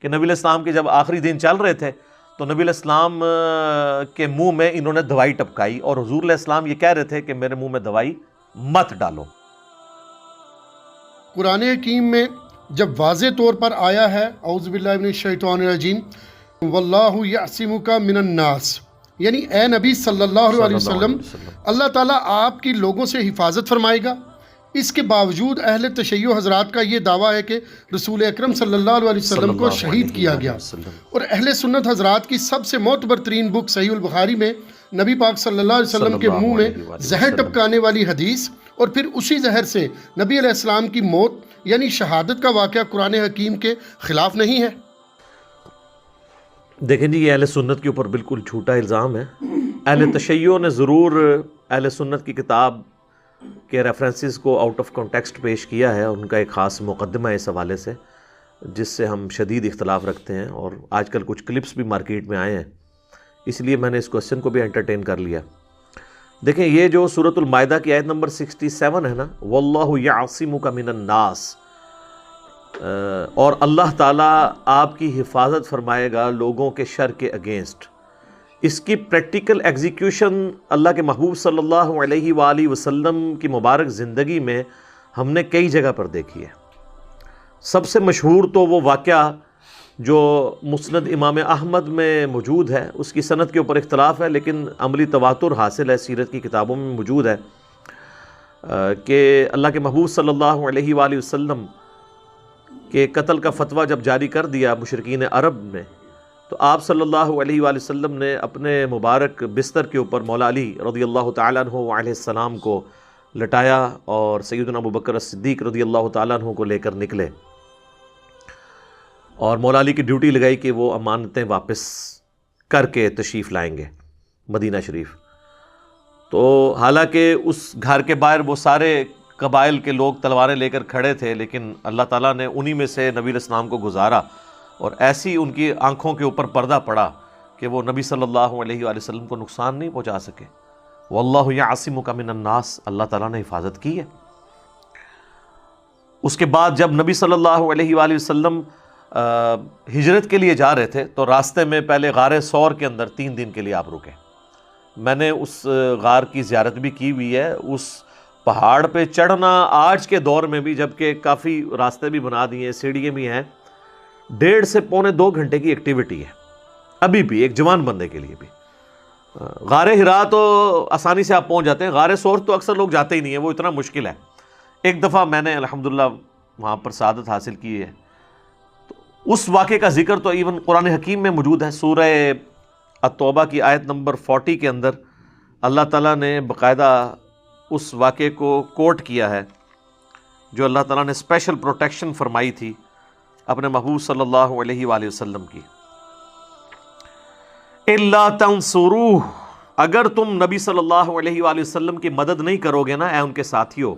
کہ نبی علیہ السلام کے جب آخری دن چل رہے تھے تو نبی علیہ السلام کے منہ میں انہوں نے دوائی ٹپکائی، اور حضور علیہ السلام یہ کہہ رہے تھے کہ میرے منہ میں دوائی مت ڈالو۔ قرآن حکیم میں جب واضح طور پر آیا ہے اعوذ باللہ من الشیطان الرجیم واللہ یعصمک من الناس، یعنی اے نبی صلی اللہ علیہ وسلم اللہ تعالیٰ آپ کی لوگوں سے حفاظت فرمائے گا، اس کے باوجود اہل تشیع حضرات کا یہ دعویٰ ہے کہ رسول اکرم صلی اللہ علیہ وسلم کو شہید کیا گیا، اور اہل سنت حضرات کی سب سے معتبر ترین بک صحیح البخاری میں نبی پاک صلی اللہ علیہ وسلم کے منہ میں زہر ٹپکانے والی حدیث، اور پھر اسی زہر سے نبی علیہ السلام کی موت یعنی شہادت کا واقعہ قرآن حکیم کے خلاف نہیں ہے۔ دیکھیں جی، یہ اہل سنت کے اوپر بالکل جھوٹا الزام ہے۔ اہل تشیع نے ضرور اہل سنت کی کتاب کے ریفرنسز کو آؤٹ آف کانٹیکسٹ پیش کیا ہے، ان کا ایک خاص مقدمہ ہے اس حوالے سے جس سے ہم شدید اختلاف رکھتے ہیں، اور آج کل کچھ کلپس بھی مارکیٹ میں آئے ہیں، اس لیے میں نے اس کوسچن کو بھی انٹرٹین کر لیا۔ دیکھیں، یہ جو سورۃ المائدہ کی آیت نمبر 67 ہے نا، واللہ یعصمک من الناس، اور اللہ تعالیٰ آپ کی حفاظت فرمائے گا لوگوں کے شر کے اگینسٹ، اس کی پریکٹیکل ایگزیکیوشن اللہ کے محبوب صلی اللہ علیہ وآلہ وسلم کی مبارک زندگی میں ہم نے کئی جگہ پر دیکھی ہے۔ سب سے مشہور تو وہ واقعہ جو مسند امام احمد میں موجود ہے، اس کی سند کے اوپر اختلاف ہے لیکن عملی تواتر حاصل ہے، سیرت کی کتابوں میں موجود ہے کہ اللہ کے محبوب صلی اللہ علیہ وآلہ وسلم کے قتل کا فتویٰ جب جاری کر دیا مشرکین عرب نے، تو آپ صلی اللہ علیہ وآلہ وسلم نے اپنے مبارک بستر کے اوپر مولا علی رضی اللہ تعالیٰ عنہ علیہ السلام کو لٹایا اور سیدنا ابوبکر الصدیق رضی اللہ تعالیٰ عنہ کو لے کر نکلے، اور مولا علی کی ڈیوٹی لگائی کہ وہ امانتیں واپس کر کے تشریف لائیں گے مدینہ شریف۔ تو حالانکہ اس گھر کے باہر وہ سارے قبائل کے لوگ تلواریں لے کر کھڑے تھے، لیکن اللہ تعالیٰ نے انہی میں سے نبی علیہ السلام کو گزارا، اور ایسی ان کی آنکھوں کے اوپر پردہ پڑا کہ وہ نبی صلی اللہ علیہ وآلہ وسلم کو نقصان نہیں پہنچا سکے۔ واللہ یعصمک من الناس، اللہ تعالیٰ نے حفاظت کی ہے۔ اس کے بعد جب نبی صلی اللہ علیہ وآلہ وسلم ہجرت کے لیے جا رہے تھے تو راستے میں پہلے غار ثور کے اندر 3 دن کے لیے آپ رکے۔ میں نے اس غار کی زیارت بھی کی ہوئی ہے۔ اس پہاڑ پہ چڑھنا آج کے دور میں بھی، جبکہ کافی راستے بھی بنا دیے ہیں، سیڑھیاں بھی ہیں، 1.5 سے پونے 2 گھنٹے کی ایکٹیویٹی ہے ابھی بھی ایک جوان بندے کے لیے بھی۔ غار حرا تو آسانی سے آپ پہنچ جاتے ہیں، غار ثور تو اکثر لوگ جاتے ہی نہیں ہیں، وہ اتنا مشکل ہے۔ ایک دفعہ میں نے الحمدللہ وہاں پر سعادت حاصل کی ہے، تو اس واقعے کا ذکر تو ایون قرآن حکیم میں موجود ہے۔ سورہ التوبہ کی آیت نمبر 40 کے اندر اللہ تعالیٰ نے باقاعدہ اس واقعے کو کوٹ کیا ہے، جو اللہ تعالیٰ نے اسپیشل پروٹیکشن فرمائی تھی اپنے محبوب صلی اللہ علیہ وآلہ وسلم کی۔ اِلَّا تَنْصُرُوهُ، اگر تم نبی صلی اللہ علیہ وآلہ وسلم کی مدد نہیں کرو گے نا اے ان کے ساتھیوں،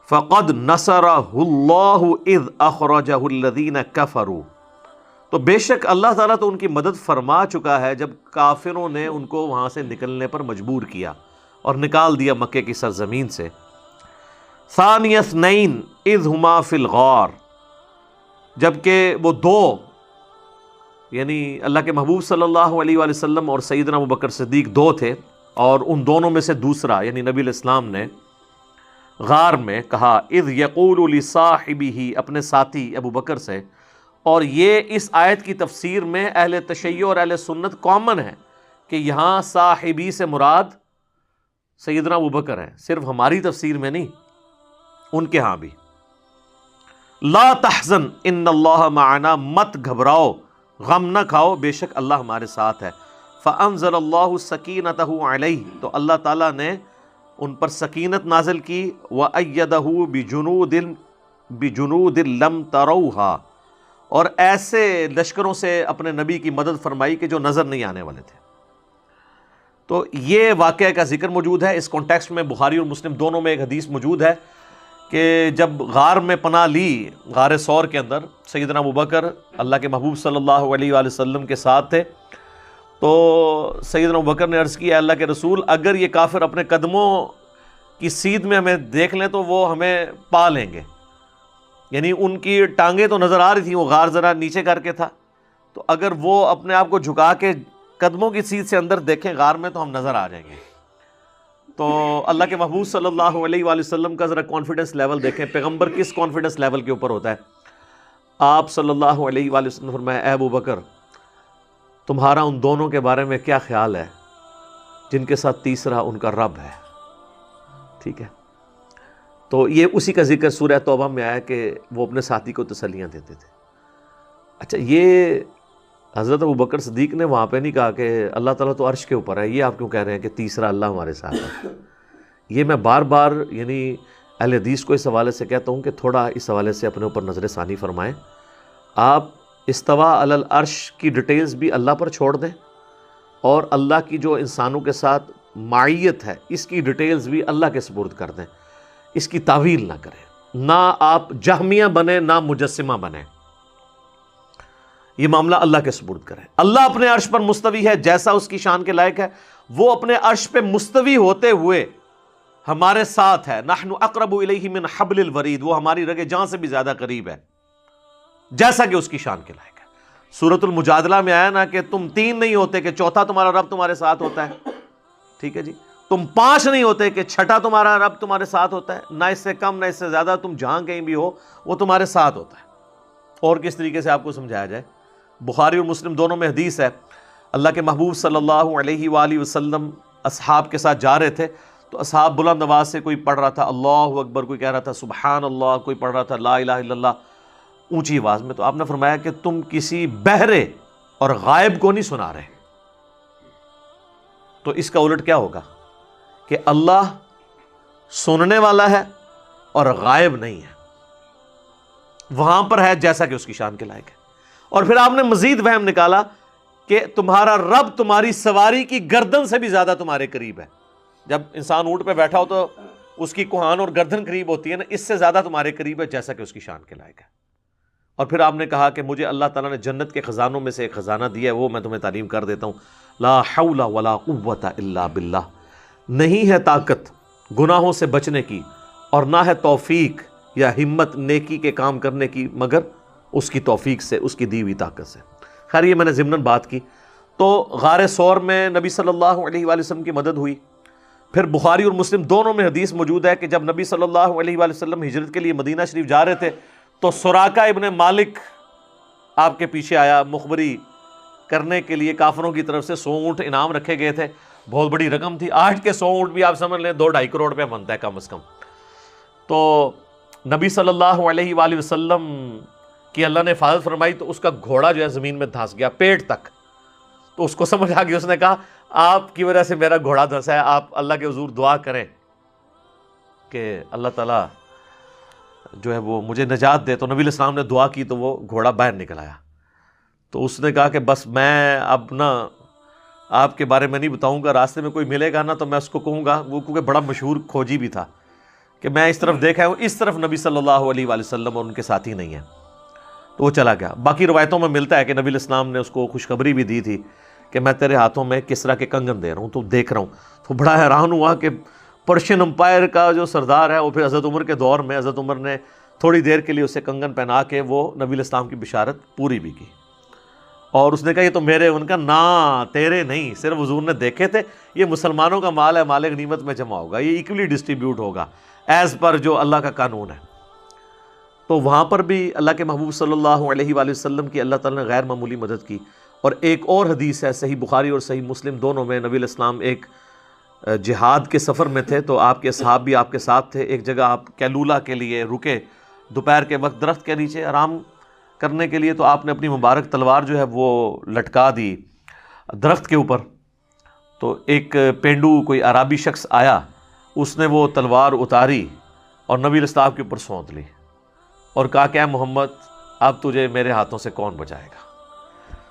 فَقَدْ نَصَرَهُ اللَّهُ إِذْ أَخْرَجَهُ الَّذِينَ كَفَرُوا، تو بے شک اللہ تعالیٰ تو ان کی مدد فرما چکا ہے جب کافروں نے ان کو وہاں سے نکلنے پر مجبور کیا اور نکال دیا مکے کی سرزمین سے۔ ثَانِيَ اثْنَيْنِ إِذْ هُمَا فِي الْغَارِ، جبکہ وہ 2 یعنی اللہ کے محبوب صلی اللہ علیہ وآلہ وسلم اور سیدنا ابوبکر صدیق 2 تھے، اور ان دونوں میں سے دوسرا یعنی نبی علیہ السلام نے غار میں کہا اذ یقول لصاحبہ، اپنے ساتھی ابو بکر سے، اور یہ اس آیت کی تفسیر میں اہل تشیع اور اہل سنت کامن ہے کہ یہاں صاحبی سے مراد سیدنا ابو بکر ہے، صرف ہماری تفسیر میں نہیں، ان کے ہاں بھی۔ لا تحزن ان اللہ معنا، مت گھبراؤ، غم نہ کھاؤ، بے شک اللہ ہمارے ساتھ ہے۔ فانزل اللہ سکینتہ علیہ، تو اللہ تعالیٰ نے ان پر سکینت نازل کی، وَأَيَّدَهُ بِجُنُودٍ لَمْ تَرَوْهَا، اور ایسے لشکروں سے اپنے نبی کی مدد فرمائی کہ جو نظر نہیں آنے والے تھے۔ تو یہ واقعہ کا ذکر موجود ہے۔ اس کانٹیکسٹ میں بخاری اور مسلم دونوں میں ایک حدیث موجود ہے کہ جب غار میں پناہ لی، غار ثور کے اندر، سیدنا ابوبکر اللہ کے محبوب صلی اللہ علیہ وآلہ وسلم کے ساتھ تھے، تو سیدنا ابوبکر نے عرض کیا اللہ کے رسول، اگر یہ کافر اپنے قدموں کی سیدھ میں ہمیں دیکھ لیں تو وہ ہمیں پا لیں گے، یعنی ان کی ٹانگیں تو نظر آ رہی تھیں، وہ غار ذرا نیچے کر کے تھا، تو اگر وہ اپنے آپ کو جھکا کے قدموں کی سیدھ سے اندر دیکھیں غار میں تو ہم نظر آ جائیں گے۔ تو اللہ کے محبوب صلی اللہ علیہ وآلہ وسلم کا ذرا کانفیڈنس لیول دیکھیں، پیغمبر کس کانفیڈنس لیول کے اوپر ہوتا ہے۔ آپ صلی اللہ علیہ وآلہ وسلم نے فرمایا، اے ابو بکر تمہارا ان دونوں کے بارے میں کیا خیال ہے جن کے ساتھ تیسرا ان کا رب ہے؟ ٹھیک ہے، تو یہ اسی کا ذکر سورہ توبہ میں آیا کہ وہ اپنے ساتھی کو تسلیاں دیتے تھے۔ اچھا، یہ حضرت ابو بکر صدیق نے وہاں پہ نہیں کہا کہ اللہ تعالیٰ تو عرش کے اوپر ہے، یہ آپ کیوں کہہ رہے ہیں کہ تیسرا اللہ ہمارے ساتھ ہے؟ یہ میں بار بار یعنی اہل حدیث کو اس حوالے سے کہتا ہوں کہ تھوڑا اس حوالے سے اپنے اوپر نظر ثانی فرمائیں۔ آپ استوا علی العرش کی ڈیٹیلز بھی اللہ پر چھوڑ دیں، اور اللہ کی جو انسانوں کے ساتھ معیت ہے اس کی ڈیٹیلز بھی اللہ کے سپرد کر دیں، اس کی تعویل نہ کریں، نہ آپ جہمیہ بنیں نہ مجسمہ بنیں، یہ معاملہ اللہ کے سپرد کریں۔ اللہ اپنے عرش پر مستوی ہے جیسا اس کی شان کے لائق ہے، وہ اپنے عرش پہ مستوی ہوتے ہوئے ہمارے ساتھ ہے، نحن اقرب الیہ من حبل الورید، وہ ہماری رگ جان سے بھی زیادہ قریب ہے جیسا کہ اس کی شان کے لائق ہے۔ سورۃ المجادلہ میں آیا نا کہ تم تین نہیں ہوتے کہ چوتھا تمہارا رب تمہارے ساتھ ہوتا ہے، ٹھیک ہے جی، تم پانچ نہیں ہوتے کہ چھٹا تمہارا رب تمہارے ساتھ ہوتا ہے، نہ اس سے کم نہ اس سے زیادہ، تم جہاں کہیں بھی ہو وہ تمہارے ساتھ ہوتا ہے۔ اور کس طریقے سے آپ کو سمجھایا جائے؟ بخاری اور مسلم دونوں میں حدیث ہے، اللہ کے محبوب صلی اللہ علیہ وآلہ وسلم اصحاب کے ساتھ جا رہے تھے، تو اصحاب بلند آواز سے کوئی پڑھ رہا تھا اللہ اکبر، کوئی کہہ رہا تھا سبحان اللہ، کوئی پڑھ رہا تھا لا الہ الا اللہ اونچی آواز میں، تو آپ نے فرمایا کہ تم کسی بہرے اور غائب کو نہیں سنا رہے۔ تو اس کا الٹ کیا ہوگا کہ اللہ سننے والا ہے اور غائب نہیں ہے، وہاں پر ہے جیسا کہ اس کی شان کے لائق ہے۔ اور پھر آپ نے مزید وہم نکالا کہ تمہارا رب تمہاری سواری کی گردن سے بھی زیادہ تمہارے قریب ہے۔ جب انسان اونٹ پہ بیٹھا ہو تو اس کی کوہان اور گردن قریب ہوتی ہے نا، اس سے زیادہ تمہارے قریب ہے جیسا کہ اس کی شان کے لائق ہے۔ اور پھر آپ نے کہا کہ مجھے اللہ تعالیٰ نے جنت کے خزانوں میں سے ایک خزانہ دیا ہے، وہ میں تمہیں تعلیم کر دیتا ہوں، لا حول ولا قوت الا باللہ، نہیں ہے طاقت گناہوں سے بچنے کی اور نہ ہے توفیق یا ہمت نیکی کے کام کرنے کی مگر اس کی توفیق سے، اس کی دی ہوئی طاقت سے۔ خیر یہ میں نے ضمناً بات کی۔ تو غار ثور میں نبی صلی اللہ علیہ وآلہ وسلم کی مدد ہوئی۔ پھر بخاری اور مسلم دونوں میں حدیث موجود ہے کہ جب نبی صلی اللہ علیہ وآلہ وسلم ہجرت کے لیے مدینہ شریف جا رہے تھے تو سراقہ ابن مالک آپ کے پیچھے آیا مخبری کرنے کے لیے، کافروں کی طرف سے 100 اونٹ انعام رکھے گئے تھے، بہت بڑی رقم تھی، آج کے 100 اونٹ بھی آپ سمجھ لیں 2-2.5 کروڑ روپے بنتا ہے کم از کم۔ تو نبی صلی اللہ علیہ وآلہ وسلم کی اللہ نے حفاظت فرمائی تو اس کا گھوڑا جو ہے زمین میں دھنس گیا پیٹ تک، تو اس کو سمجھ آ گئی، اس نے کہا آپ کی وجہ سے میرا گھوڑا دھنسا ہے، آپ اللہ کے حضور دعا کریں کہ اللہ تعالیٰ جو ہے وہ مجھے نجات دے۔ تو نبی علیہ السلام نے دعا کی تو وہ گھوڑا باہر نکل آیا۔ تو اس نے کہا کہ بس میں اب نا آپ کے بارے میں نہیں بتاؤں گا، راستے میں کوئی ملے گا نا تو میں اس کو کہوں گا، وہ کیونکہ بڑا مشہور کھوجی بھی تھا، کہ میں اس طرف دیکھا ہوں، اس طرف نبی صلی اللہ علیہ وآلہ وسلم اور ان کے ساتھی نہیں ہیں۔ تو وہ چلا گیا۔ باقی روایتوں میں ملتا ہے کہ نبی علیہ السلام نے اس کو خوشخبری بھی دی تھی کہ میں تیرے ہاتھوں میں کسرا کے کنگن دے رہا ہوں، تو دیکھ رہا ہوں۔ تو بڑا حیران ہوا کہ پرشین امپائر کا جو سردار ہے وہ پھر حضرت عمر کے دور میں حضرت عمر نے تھوڑی دیر کے لیے اسے کنگن پہنا کے وہ نبی علیہ السلام کی بشارت پوری بھی کی، اور اس نے کہا یہ تو میرے، ان کا نا تیرے نہیں، صرف حضور نے دیکھے تھے، یہ مسلمانوں کا مال ہے، مال غنیمت میں جمع ہوگا، یہ ایکولی ڈسٹریبیوٹ ہوگا ایز پر جو اللہ کا قانون ہے۔ تو وہاں پر بھی اللہ کے محبوب صلی اللہ علیہ وآلہ وسلم کی اللہ تعالیٰ نے غیر معمولی مدد کی۔ اور ایک اور حدیث ہے صحیح بخاری اور صحیح مسلم دونوں میں، نبی علیہ السلام ایک جہاد کے سفر میں تھے تو آپ کے اصحاب بھی آپ کے ساتھ تھے، ایک جگہ آپ کیلولہ کے لیے رکے دوپہر کے وقت درخت کے نیچے آرام کرنے کے لیے، تو آپ نے اپنی مبارک تلوار جو ہے وہ لٹکا دی درخت کے اوپر۔ تو ایک پینڈو کوئی عربی شخص آیا، اس نے وہ تلوار اتاری اور نبی علیہ السلام کے اوپر سونت لی اور کہا کہ اے محمد اب تجھے میرے ہاتھوں سے کون بچائے گا۔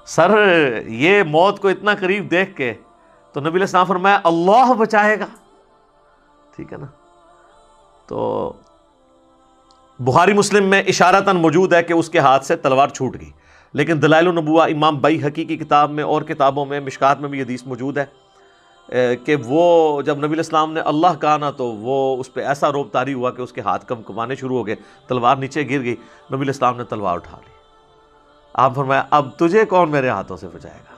سر یہ موت کو اتنا قریب دیکھ کے تو نبی علیہ السلام فرمایا اللہ بچائے گا، ٹھیک ہے نا۔ تو بخاری مسلم میں اشارتاً موجود ہے کہ اس کے ہاتھ سے تلوار چھوٹ گئی، لیکن دلائل النبوہ امام بیہقی کی کتاب میں اور کتابوں میں مشکات میں بھی حدیث موجود ہے کہ وہ جب نبی علیہ السلام نے اللہ کہا نا تو وہ اس پہ ایسا روب طاری ہوا کہ اس کے ہاتھ کمکمانے شروع ہو گئے، تلوار نیچے گر گئی، نبی علیہ السلام نے تلوار اٹھا لی. آپ فرمایا اب تجھے کون میرے ہاتھوں سے بچائے گا؟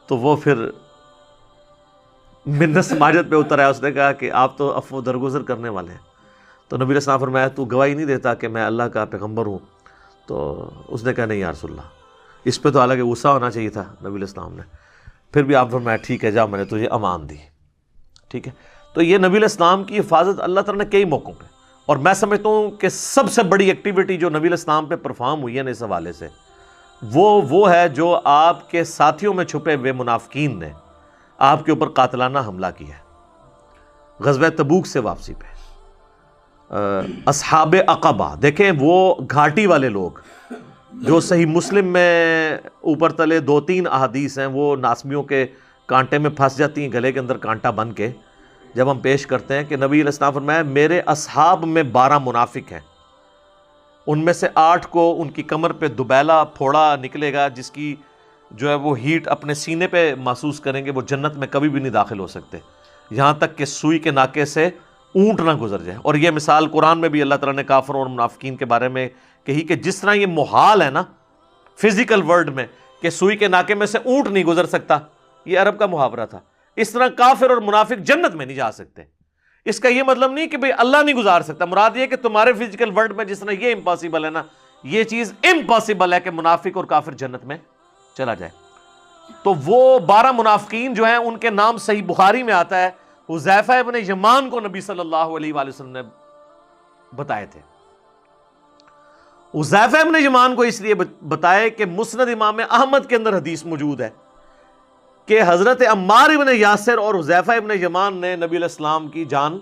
تو وہ پھر منت سماجت پہ اتر آیا، اس نے کہا کہ آپ تو عفو درگزر کرنے والے ہیں. تو نبی علیہ السلام فرمایا تو گواہی نہیں دیتا کہ میں اللہ کا پیغمبر ہوں؟ تو اس نے کہا نہیں یا رسول اللہ. اس پہ تو حالانکہ غصہ ہونا چاہیے تھا نبی علیہ السلام نے، پھر بھی آپ فرمایا ٹھیک ہے جا، میں نے تجھے امان دی. ٹھیک ہے، تو یہ نبی علیہ السلام کی حفاظت اللہ تعالیٰ نے کئی موقعوں پہ، اور میں سمجھتا ہوں کہ سب سے بڑی ایکٹیویٹی جو نبی علیہ السلام پہ پرفارم ہوئی ہے نا اس حوالے سے، وہ ہے جو آپ کے ساتھیوں میں چھپے ہوئے منافقین نے آپ کے اوپر قاتلانہ حملہ کیا ہے غزوہ تبوک سے واپسی پہ. اصحاب عقبہ دیکھیں، وہ گھاٹی والے لوگ جو صحیح مسلم میں اوپر تلے 2-3 احادیث ہیں، وہ ناسمیوں کے کانٹے میں پھنس جاتی ہیں، گلے کے اندر کانٹا بن کے جب ہم پیش کرتے ہیں کہ نبی علیہ السلام فرمایا میرے اصحاب میں 12 منافق ہیں، ان میں سے 8 کو ان کی کمر پہ دبیلا پھوڑا نکلے گا جس کی جو ہے وہ ہیٹ اپنے سینے پہ محسوس کریں گے، وہ جنت میں کبھی بھی نہیں داخل ہو سکتے یہاں تک کہ سوئی کے ناکے سے اونٹ نہ گزر جائے. اور یہ مثال قرآن میں بھی اللہ تعالیٰ نے کافروں اور منافقین کے بارے میں کہی کہ جس طرح یہ محال ہے نا فزیکل ورلڈ میں کہ سوئی کے ناکے میں سے اونٹ نہیں گزر سکتا، یہ عرب کا محاورہ تھا، اس طرح کافر اور منافق جنت میں نہیں جا سکتے. اس کا یہ مطلب نہیں کہ بھئی اللہ نہیں گزار سکتا، مراد یہ کہ تمہارے فزیکل ورلڈ میں جس طرح یہ امپاسبل ہے نا، یہ چیز امپاسبل ہے کہ منافق اور کافر جنت میں چلا جائے. تو وہ 12 منافقین جو ہیں ان کے نام صحیح بخاری میں آتا ہے، حذیفہ ابن یمان کو نبی صلی اللہ علیہ وآلہ وسلم نے بتائے تھے. حذیفہ ابن یمان کو اس لیے بتائے کہ مسند امام احمد کے اندر حدیث موجود ہے کہ حضرت عمار ابن یاسر اور حذیفہ ابن یمان نے نبی علیہ السلام کی جان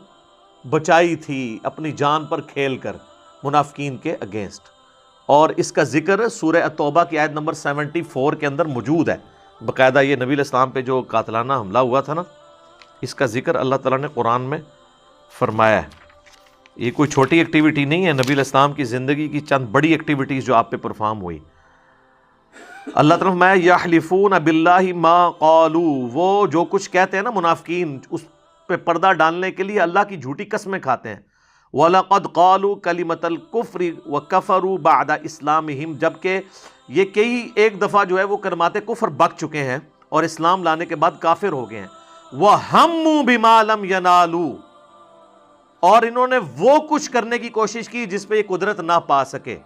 بچائی تھی اپنی جان پر کھیل کر منافقین کے اگینسٹ. اور اس کا ذکر سورہ التوبہ کی آیت نمبر 74 کے اندر موجود ہے باقاعدہ. یہ نبی علیہ السلام پہ جو قاتلانہ حملہ ہوا تھا نا، اس کا ذکر اللہ تعالیٰ نے قرآن میں فرمایا ہے. یہ کوئی چھوٹی ایکٹیویٹی نہیں ہے، نبی علیہ السلام کی زندگی کی چند بڑی ایکٹیویٹیز جو آپ پہ پرفارم ہوئی. اللہ تعالیٰ نے فرمایا یحلفون باللہ ما قالوا، وہ جو کچھ کہتے ہیں نا منافقین، اس پہ پردہ ڈالنے کے لیے اللہ کی جھوٹی قسمیں کھاتے ہیں. وَلَقَدْ قَالُوا كَلِمَةَ الْكُفْرِ وَكَفَرُوا بَعْدَ إِسْلَامِهِمْ، جبکہ یہ کئی ایک دفعہ جو ہے وہ کلمات کفر بک چکے ہیں اور اسلام لانے کے بعد کافر ہو گئے ہیں. وَهَمُّوا بِمَا لَمْ يَنَالُوا، اور انہوں نے وہ کچھ کرنے کی کوشش کی جس پہ یہ قدرت نہ پا سکے.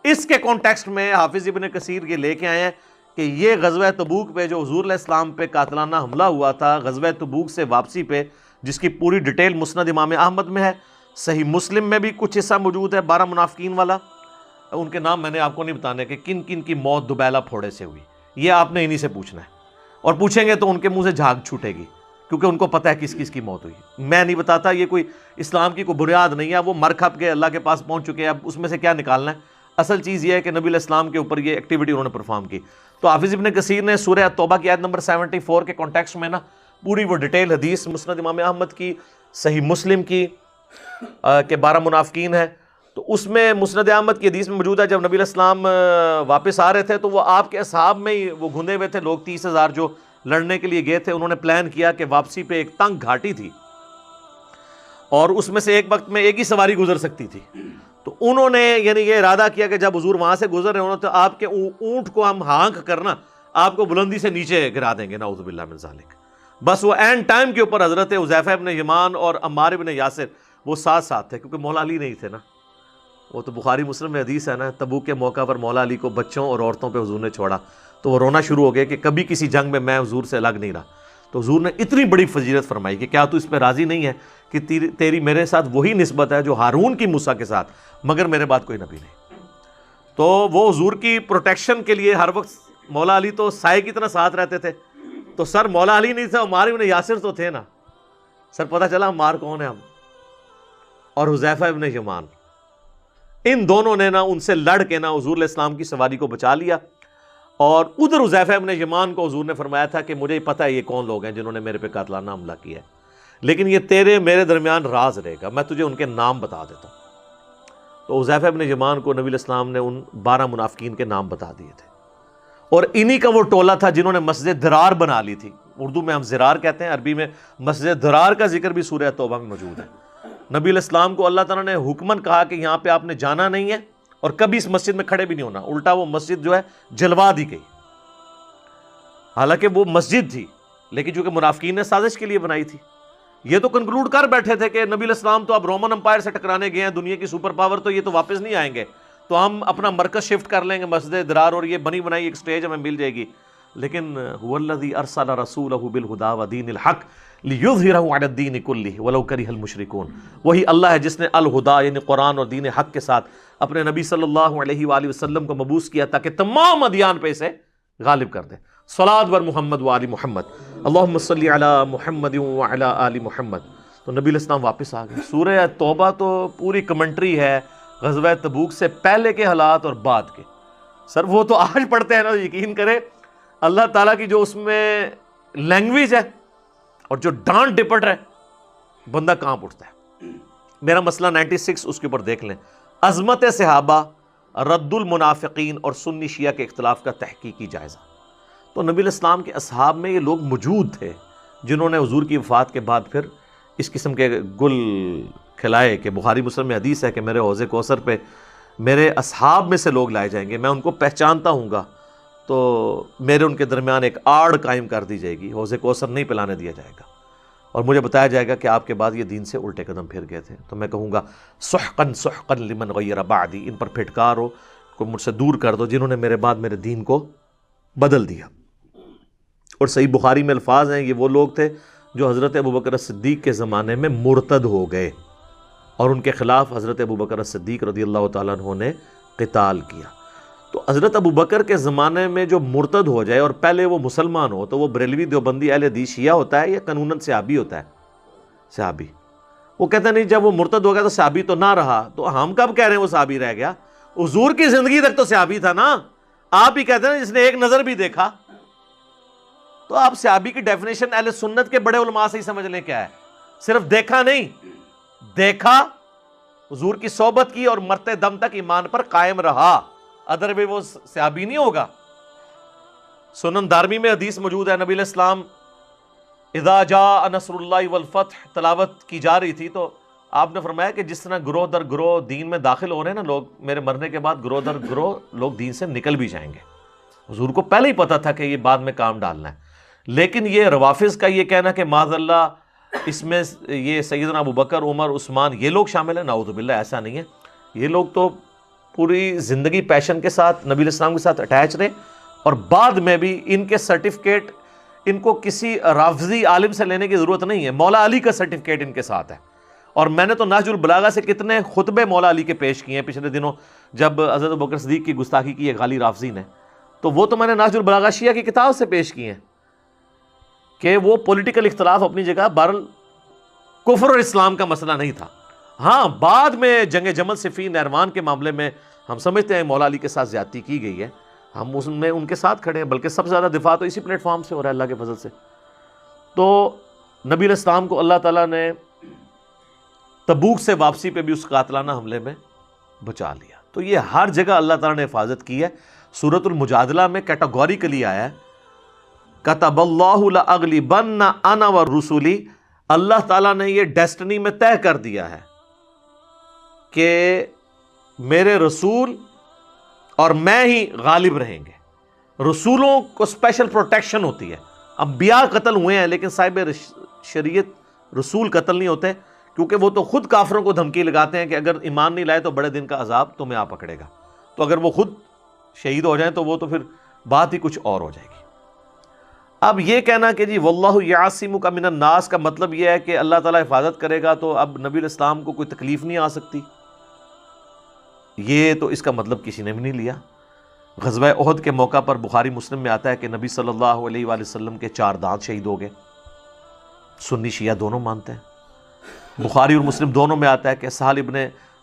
اس کے کانٹیکسٹ میں حافظ ابن کثیر یہ لے کے آئے ہیں کہ یہ غزوہ تبوک پہ جو حضور علیہ السلام پہ قاتلانہ حملہ ہوا تھا، غزوہ تبوک سے واپسی پہ، جس کی پوری ڈیٹیل مسند امام احمد میں ہے، صحیح مسلم میں بھی کچھ حصہ موجود ہے 12 منافقین والا. ان کے نام میں نے آپ کو نہیں بتانے کہ کن کن کی موت دبیلا پھوڑے سے ہوئی، یہ آپ نے انہی سے پوچھنا ہے، اور پوچھیں گے تو ان کے منہ سے جھاگ چھوٹے گی کیونکہ ان کو پتہ ہے کس کس کی موت ہوئی. میں نہیں بتاتا، یہ کوئی اسلام کی کوئی بنیاد نہیں ہے، وہ مر کھپ کے اللہ کے پاس پہنچ چکے ہیں، اب اس میں سے کیا نکالنا ہے. اصل چیز یہ ہے کہ نبی علیہ السلام کے اوپر یہ ایکٹیویٹی انہوں نے پرفارم کی. تو حافظ ابن کثیر نے سورہ توبہ کی آیت نمبر 74 کے کانٹیکسٹ میں نا پوری وہ ڈیٹیل حدیث مسند امام احمد کی، صحیح مسلم کی کہ 12 منافقین ہیں، تو اس میں مسند احمد کی حدیث میں موجود ہے جب نبی علیہ السلام واپس آ رہے تھے تو وہ آپ کے اصحاب میں ہی وہ گھندے ہوئے تھے لوگ، 30,000 جو لڑنے کے لیے گئے تھے. انہوں نے پلان کیا کہ واپسی پہ ایک تنگ گھاٹی تھی اور اس میں سے ایک وقت میں ایک ہی سواری گزر سکتی تھی. تو انہوں نے یعنی یہ ارادہ کیا کہ جب حضور وہاں سے گزر رہے ہونا تو آپ کے اونٹ کو ہم ہانک کرنا آپ کو بلندی سے نیچے گرا دیں گے، نعوذ باللہ من ذالک. بس وہ اینڈ ٹائم کے اوپر حضرت حذیفہ ابن یمان اور عمار ابن یاسر وہ ساتھ ساتھ تھے، کیونکہ مولا علی نہیں تھے نا. وہ تو بخاری مسلم میں حدیث ہے نا، تبوک کے موقع پر مولا علی کو بچوں اور عورتوں پہ حضور نے چھوڑا تو وہ رونا شروع ہو گئے کہ کبھی کسی جنگ میں حضور سے الگ نہیں رہا. تو حضور نے اتنی بڑی فضیلت فرمائی کہ کیا تو اس پہ راضی نہیں ہے کہ تیری میرے ساتھ وہی نسبت ہے جو ہارون کی موسیٰ کے ساتھ، مگر میرے بعد کوئی نبی نہیں. تو وہ حضور کی پروٹیکشن کے لیے ہر وقت مولا علی تو سائے کی طرح ساتھ رہتے تھے. تو سر مولا علی نہیں تھا، عمار ابن یاسر تو تھے نا. سر پتہ چلا عمار کون ہے ہم، اور حذیفہ ابن یمان، ان دونوں نے نا ان سے لڑ کے نا حضور علیہ السلام کی سواری کو بچا لیا. اور ادھر حذیفہ ابن یمان کو حضور نے فرمایا تھا کہ مجھے پتہ ہے یہ کون لوگ ہیں جنہوں نے میرے پہ قاتلانہ حملہ کیا ہے، لیکن یہ تیرے میرے درمیان راز رہے گا، میں تجھے ان کے نام بتا دیتا ہوں. تو حذیفہ ابن یمان کو نبی علیہ السلام نے ان 12 منافقین کے نام بتا دیے تھے، اور انہی کا وہ ٹولہ تھا جنہوں نے مسجد درار بنا لی تھی. اردو میں ہم زرار کہتے ہیں، عربی میں مسجد درار کا ذکر بھی سورہ توبہ میں موجود ہے۔ نبی علیہ السلام کو اللہ تعالیٰ نے حکمن کہا کہ یہاں پہ آپ نے جانا نہیں ہے اور کبھی اس مسجد میں کھڑے بھی نہیں ہونا، الٹا وہ مسجد جو ہے جلوا دی گئی، حالانکہ وہ مسجد تھی لیکن چونکہ منافقین نے سازش کے لیے بنائی تھی۔ یہ تو کنکلوڈ کر بیٹھے تھے کہ نبی علیہ السلام تو اب رومن امپائر سے ٹکرانے گئے ہیں، دنیا کی سپر پاور، تو یہ تو واپس نہیں آئیں گے، تو ہم اپنا مرکز شفٹ کر لیں گے مسجد درار اور یہ بنی بنائی ایک سٹیج ہمیں مل جائے گی۔ لیکن هو الذی ارسل رسولہ بالہدی ودین الحق لیظہرہ علی الدین کلہ ولو کرہ المشرکون، وہی اللہ ہے جس نے الہدا یعنی قرآن اور دین حق کے ساتھ اپنے نبی صلی اللہ علیہ وآلہ وسلم کو مبعوث کیا تاکہ تمام ادیان پہ اسے غالب کر دے۔ صلاۃ بر محمد وآل محمد، اللہم صلی علی محمد وعلی آل محمد۔ تو نبی علیہ السلام واپس آ گئے۔ سورہ توبہ تو پوری کمنٹری ہے غزوہ تبوک سے پہلے کے حالات اور بعد کے۔ سر وہ تو آج پڑھتے ہیں نا، یقین کرے اللہ تعالیٰ کی جو اس میں لینگویج ہے اور جو ڈانٹ ڈپٹ ہے، بندہ کانپ اٹھتا ہے۔ میرا مسئلہ 96 اس کے اوپر دیکھ لیں، عظمت صحابہ، رد المنافقین اور سنی شیعہ کے اختلاف کا تحقیقی جائزہ۔ تو نبی علیہ السلام کے اصحاب میں یہ لوگ موجود تھے جنہوں نے حضور کی وفات کے بعد پھر اس قسم کے گل کھلائے کہ بخاری مسلم میں حدیث ہے کہ میرے حوض کوثر پہ میرے اصحاب میں سے لوگ لائے جائیں گے، میں ان کو پہچانتا ہوں گا، تو میرے ان کے درمیان ایک آڑ قائم کر دی جائے گی، حوض کوثر نہیں پلانے دیا جائے گا، اور مجھے بتایا جائے گا کہ آپ کے بعد یہ دین سے الٹے قدم پھر گئے تھے، تو میں کہوں گا سحقاً سحقاً لمن غیر بعدی، ان پر پھٹکار ہو، کو مجھ سے دور کر دو جنہوں نے میرے بعد میرے دین کو بدل دیا۔ اور صحیح بخاری میں الفاظ ہیں، یہ وہ لوگ تھے جو حضرت ابوبکر صدیق کے زمانے میں مرتد ہو گئے اور ان کے خلاف حضرت ابوبکر صدیق رضی اللہ تعالیٰ عنہ نے قتال کیا۔ تو حضرت ابوبکر کے زمانے میں جو مرتد ہو جائے اور پہلے وہ مسلمان ہو تو وہ بریلوی دیوبندی اہل حدیث شیعہ ہوتا ہے یا قانوناً صحابی ہوتا ہے؟ صحابی۔ وہ کہتے ہیں نہیں جب وہ مرتد ہو گیا تو صحابی تو نہ رہا، تو ہم کب کہہ رہے ہیں وہ صحابی رہ گیا؟ حضور کی زندگی تک تو صحابی تھا نا، آپ ہی کہتے ہیں نا جس نے ایک نظر بھی دیکھا۔ تو آپ صحابی کی ڈیفینیشن اہل سنت کے بڑے علماء سے ہی سمجھ لیں کیا ہے، صرف دیکھا نہیں، دیکھا، حضور کی صحبت کی اور مرتے دم تک ایمان پر قائم رہا، ادر بھی وہ صحابی نہیں ہوگا۔ سنن دارمی میں حدیث موجود ہے، نبی علیہ السلام اذا جاء نصر اللہ والفتح تلاوت کی جا رہی تھی تو آپ نے فرمایا کہ جس طرح گروہ در گروہ دین میں داخل ہو رہے ہیں نا لوگ، میرے مرنے کے بعد گروہ در گروہ لوگ دین سے نکل بھی جائیں گے۔ حضور کو پہلے ہی پتا تھا کہ یہ بعد میں کام ڈالنا ہے، لیکن یہ روافظ کا یہ کہنا کہ معاذ اللہ اس میں یہ سیدنا ابوبکر، عمر، عثمان یہ لوگ شامل ہیں، نعوذ باللہ، ایسا نہیں ہے۔ یہ لوگ تو پوری زندگی پیشن کے ساتھ نبی علیہ السلام کے ساتھ اٹیچ رہے، اور بعد میں بھی ان کے سرٹیفکیٹ ان کو کسی رافضی عالم سے لینے کی ضرورت نہیں ہے، مولا علی کا سرٹیفکیٹ ان کے ساتھ ہے۔ اور میں نے تو نہج البلاغہ سے کتنے خطبے مولا علی کے پیش کیے ہیں پچھلے دنوں، جب حضرت ابوبکر صدیق کی گستاخی کی ہے غالی رافضی نے، تو وہ تو میں نے نہج البلاغہ شیعہ کی کتاب سے پیش کیے ہیں کہ وہ پولیٹیکل اختلاف اپنی جگہ، بہرحال کفر اور اسلام کا مسئلہ نہیں تھا۔ ہاں بعد میں جنگ جمل صفین نہروان کے معاملے میں ہم سمجھتے ہیں مولا علی کے ساتھ زیادتی کی گئی ہے، ہم اس میں ان کے ساتھ کھڑے ہیں، بلکہ سب سے زیادہ دفاع تو اسی پلیٹ فارم سے ہو رہا ہے اللہ کے فضل سے۔ تو نبی علیہ السلام کو اللہ تعالیٰ نے تبوک سے واپسی پہ بھی اس قاتلانہ حملے میں بچا لیا۔ تو یہ ہر جگہ اللہ تعالیٰ نے حفاظت کی ہے۔ سورۃ المجادلہ میں کیٹاگوریکلی آیا ہے کتب اللہ لأغلبن انا ورسلی، اللہ تعالیٰ نے یہ ڈیسٹنی میں طے کر دیا ہے کہ میرے رسول اور میں ہی غالب رہیں گے۔ رسولوں کو اسپیشل پروٹیکشن ہوتی ہے، انبیاء قتل ہوئے ہیں لیکن صاحب شریعت رسول قتل نہیں ہوتے، کیونکہ وہ تو خود کافروں کو دھمکی لگاتے ہیں کہ اگر ایمان نہیں لائے تو بڑے دن کا عذاب تمہیں آ پکڑے گا۔ تو اگر وہ خود شہید ہو جائیں تو وہ تو پھر بات ہی کچھ اور ہو جائے گی۔ اب یہ کہنا کہ جی واللہ یعصمک من الناس کا مطلب یہ ہے کہ اللہ تعالیٰ حفاظت کرے گا تو اب نبی علیہ السلام کو کوئی تکلیف نہیں آ سکتی، یہ تو اس کا مطلب کسی نے بھی نہیں لیا۔ غزوہ احد کے موقع پر بخاری مسلم میں آتا ہے کہ نبی صلی اللہ علیہ وآلہ وسلم کے 4 دانت شہید ہو گئے، سنی شیعہ دونوں مانتے ہیں۔ بخاری اور مسلم دونوں میں آتا ہے کہ سہل ابن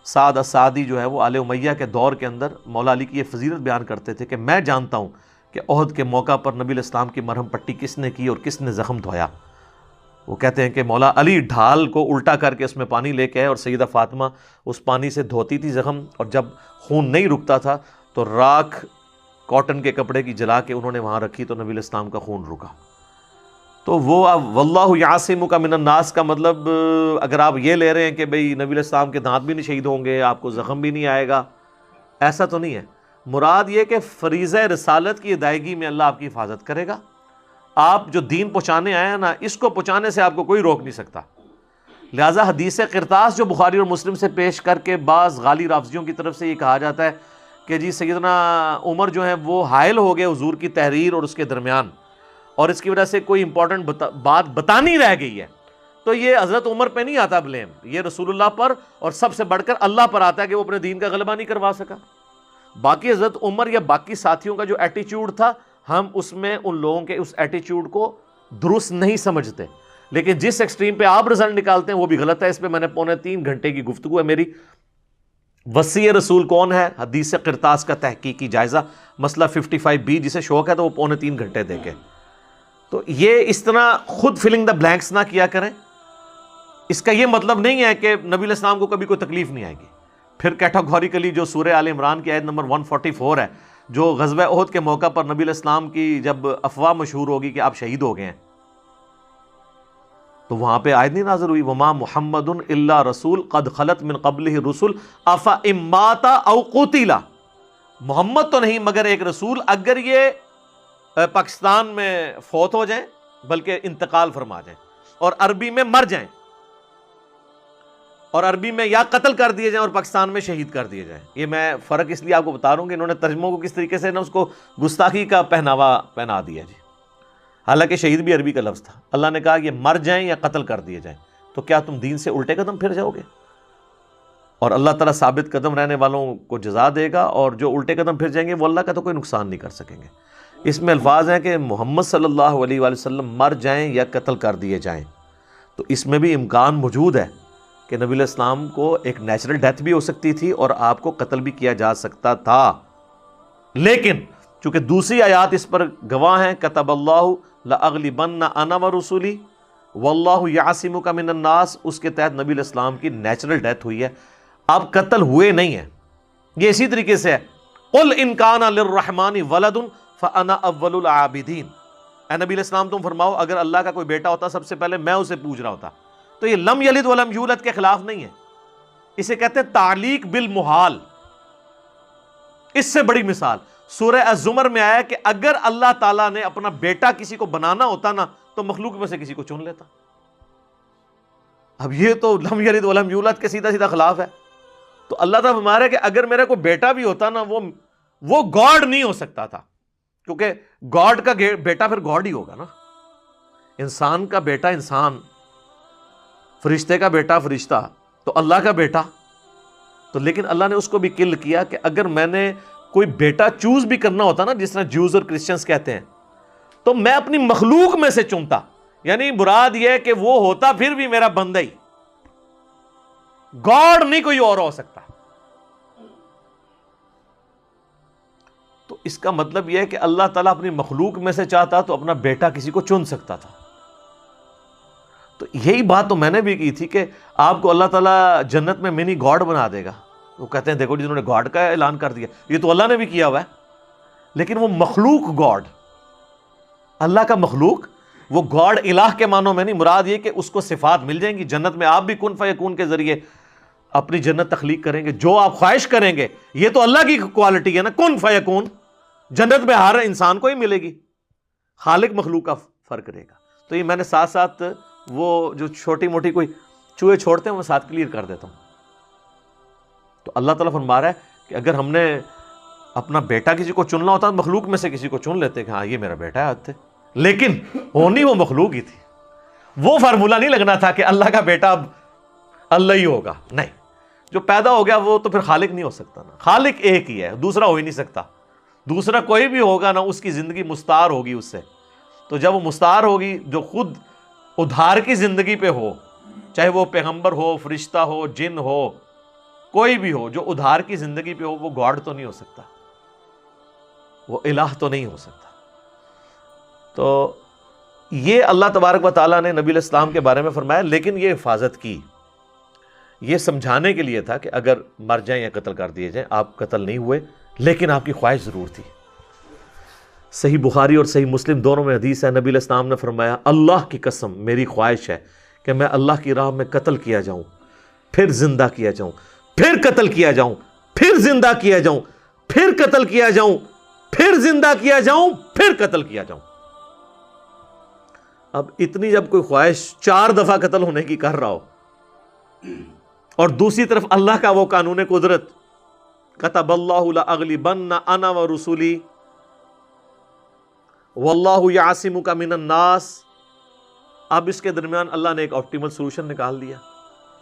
سعد السعدی جو ہے وہ آل امیہ کے دور کے اندر مولا علی کی یہ فضیلت بیان کرتے تھے کہ میں جانتا ہوں کہ احد کے موقع پر نبی علیہ السلام کی مرہم پٹی کس نے کی اور کس نے زخم دھویا۔ وہ کہتے ہیں کہ مولا علی ڈھال کو الٹا کر کے اس میں پانی لے کے آئے اور سیدہ فاطمہ اس پانی سے دھوتی تھی زخم، اور جب خون نہیں رکتا تھا تو راکھ کاٹن کے کپڑے کی جلا کے انہوں نے وہاں رکھی تو نبی علیہ السلام کا خون رکا۔ تو وہ واللہ یعصمک من الناس کا مطلب اگر آپ یہ لے رہے ہیں کہ بھئی نبی علیہ السلام کے دانت بھی نہیں شہید ہوں گے، آپ کو زخم بھی نہیں آئے گا، ایسا تو نہیں ہے۔ مراد یہ کہ فریضہ رسالت کی ادائیگی میں اللہ آپ کی حفاظت کرے گا۔ آپ جو دین پہنچانے آئے ہیں نا، اس کو پہنچانے سے آپ کو کوئی روک نہیں سکتا۔ لہٰذا حدیث قرطاس جو بخاری اور مسلم سے پیش کر کے بعض غالی رافضیوں کی طرف سے یہ کہا جاتا ہے کہ جی سیدنا عمر جو ہیں وہ حائل ہو گئے حضور کی تحریر اور اس کے درمیان، اور اس کی وجہ سے کوئی امپورٹنٹ بات بتانی رہ گئی ہے، تو یہ حضرت عمر پہ نہیں آتا بلیم، یہ رسول اللہ پر اور سب سے بڑھ کر اللہ پر آتا ہے کہ وہ اپنے دین کا غلبہ نہیں کروا سکا۔ باقی حضرت عمر یا باقی ساتھیوں کا جو ایٹیچیوڈ تھا، ہم اس میں ان لوگوں کے اس ایٹیچیوڈ کو درست نہیں سمجھتے، لیکن جس ایکسٹریم پہ آپ رزلٹ نکالتے ہیں وہ بھی غلط ہے۔ اس پہ میں نے 3.25 گھنٹے کی گفتگو ہے میری۔ وصی رسول کون ہے، حدیث قرطاس کا تحقیقی جائزہ، مسئلہ 55B، جسے شوق ہے تو وہ 3.25 گھنٹے دیکھے۔ تو یہ اس طرح خود فلنگ دا بلینکس نہ کیا کریں۔ اس کا یہ مطلب نہیں ہے کہ نبی علیہ السلام کو کبھی کوئی تکلیف نہیں آئے گی۔ پھر کیٹاگوریکلی جو سورہ آل عمران کی آیت نمبر 144 ہے، جو غزوہ احد کے موقع پر نبی علیہ السلام کی جب افواہ مشہور ہوگی کہ آپ شہید ہو گئے ہیں، تو وہاں پہ آیت نہیں نازل ہوئی وما محمد الا رسول قد خلت من قبلہ الرسل افإن مات او قتل، محمد تو نہیں مگر ایک رسول، اگر یہ پاکستان میں فوت ہو جائیں بلکہ انتقال فرما جائیں اور عربی میں مر جائیں، اور عربی میں یا قتل کر دیے جائیں اور پاکستان میں شہید کر دیے جائیں۔ یہ میں فرق اس لیے آپ کو بتا رہا ہوں کہ انہوں نے ترجموں کو کس طریقے سے اس کو گستاخی کا پہناوا پہنا دیا جی، حالانکہ شہید بھی عربی کا لفظ تھا۔ اللہ نے کہا یہ مر جائیں یا قتل کر دیے جائیں، تو کیا تم دین سے الٹے قدم پھر جاؤ گے؟ اور اللہ تعالیٰ ثابت قدم رہنے والوں کو جزا دے گا، اور جو الٹے قدم پھر جائیں گے وہ اللہ کا تو کوئی نقصان نہیں کر سکیں گے۔ اس میں الفاظ ہیں کہ محمد صلی اللہ علیہ وآلہ وسلم مر جائیں یا قتل کر دیے جائیں، تو اس میں بھی امکان موجود ہے کہ نبی علیہ السلام کو ایک نیچرل ڈیتھ بھی ہو سکتی تھی اور آپ کو قتل بھی کیا جا سکتا تھا، لیکن چونکہ دوسری آیات اس پر گواہ ہیں، کتب اللہ لأغلبن انا ورسولی واللہ یعصمک من الناس، اس کے تحت نبی علیہ السلام کی نیچرل ڈیتھ ہوئی ہے، آپ قتل ہوئے نہیں ہیں۔ یہ اسی طریقے سے ہے قل ان کان للرحمن ولد فانا اول العابدین، اے نبی علیہ السلام تم فرماؤ اگر اللہ کا کوئی بیٹا ہوتا سب سے پہلے میں اسے پوچھ رہا ہوتا۔ تو یہ لم یلد ولم یولد کے خلاف نہیں ہے، اسے کہتے ہیں تعلیق بالمحال۔ اس سے بڑی مثال سورہ الزمر میں آیا کہ اگر اللہ تعالیٰ نے اپنا بیٹا کسی کو بنانا ہوتا نا تو مخلوق میں سے کسی کو چن لیتا۔ اب یہ تو لم یلد ولم یولد کے سیدھا سیدھا خلاف ہے۔ تو اللہ تعالیٰ فرما رہا ہے کہ اگر میرا کوئی بیٹا بھی ہوتا نا وہ گاڈ نہیں ہو سکتا تھا، کیونکہ گاڈ کا بیٹا پھر گاڈ ہی ہوگا نا، انسان کا بیٹا انسان، فرشتے کا بیٹا فرشتہ، تو اللہ کا بیٹا تو، لیکن اللہ نے اس کو بھی کل کیا کہ اگر میں نے کوئی بیٹا چوز بھی کرنا ہوتا نا، جس طرح جوز اور کرسچنز کہتے ہیں، تو میں اپنی مخلوق میں سے چنتا، یعنی مراد یہ ہے کہ وہ ہوتا پھر بھی میرا بندہ ہی، گاڈ نہیں کوئی اور ہو سکتا۔ تو اس کا مطلب یہ ہے کہ اللہ تعالیٰ اپنی مخلوق میں سے چاہتا تو اپنا بیٹا کسی کو چن سکتا تھا۔ تو یہی بات تو میں نے بھی کی تھی کہ آپ کو اللہ تعالیٰ جنت میں منی گاڈ بنا دے گا۔ وہ کہتے ہیں دیکھو جنہوں نے گاڈ کا اعلان کر دیا، یہ تو اللہ نے بھی کیا ہوا ہے، لیکن وہ مخلوق گاڈ، اللہ کا مخلوق، وہ گاڈ الہ کے معنوں میں نہیں، مراد یہ کہ اس کو صفات مل جائیں گی جنت میں، آپ بھی کن فیکون کے ذریعے اپنی جنت تخلیق کریں گے، جو آپ خواہش کریں گے، یہ تو اللہ کی کوالٹی ہے نا، کن فیکون، جنت میں ہر انسان کو ہی ملے گی، خالق مخلوق کا فرق رہے گا۔ تو یہ میں نے ساتھ ساتھ وہ جو چھوٹی موٹی کوئی چوہے چھوڑتے ہیں وہ ساتھ کلیئر کر دیتا ہوں۔ تو اللہ تعالیٰ فرما رہا ہے کہ اگر ہم نے اپنا بیٹا کسی کو چننا ہوتا تو مخلوق میں سے کسی کو چن لیتے کہ ہاں یہ میرا بیٹا ہے، لیکن ہونی وہ مخلوق ہی تھی۔ وہ فارمولہ نہیں لگنا تھا کہ اللہ کا بیٹا اب اللہ ہی ہوگا، نہیں، جو پیدا ہو گیا وہ تو پھر خالق نہیں ہو سکتا نا، خالق ایک ہی ہے، دوسرا ہو ہی نہیں سکتا، دوسرا کوئی بھی ہوگا نا اس کی زندگی مستعار ہوگی اس سے۔ تو جب وہ مستعار ہوگی، جو خود ادھار کی زندگی پہ ہو، چاہے وہ پیغمبر ہو، فرشتہ ہو، جن ہو، کوئی بھی ہو، جو ادھار کی زندگی پہ ہو، وہ گاڈ تو نہیں ہو سکتا، وہ الہ تو نہیں ہو سکتا۔ تو یہ اللہ تبارک و تعالیٰ نے نبی علیہ السلام کے بارے میں فرمایا، لیکن یہ حفاظت کی، یہ سمجھانے کے لیے تھا کہ اگر مر جائیں یا قتل کر دیے جائیں، آپ قتل نہیں ہوئے، لیکن آپ کی خواہش ضرور تھی۔ صحیح بخاری اور صحیح مسلم دونوں میں حدیث ہے، نبی علیہ السلام نے فرمایا اللہ کی قسم میری خواہش ہے کہ میں اللہ کی راہ میں قتل کیا جاؤں، پھر زندہ کیا جاؤں، پھر قتل کیا جاؤں، پھر زندہ کیا جاؤں، پھر قتل کیا جاؤں، پھر زندہ کیا جاؤں، پھر قتل کیا جاؤں۔ اب اتنی جب کوئی خواہش 4 دفعہ قتل ہونے کی کر رہا ہو، اور دوسری طرف اللہ کا وہ قانون قدرت کتب اللہ لاغلبن انا ورسلی واللہ یعصمک من الناس، اب اس کے درمیان اللہ نے ایک آپٹیمل سولوشن نکال دیا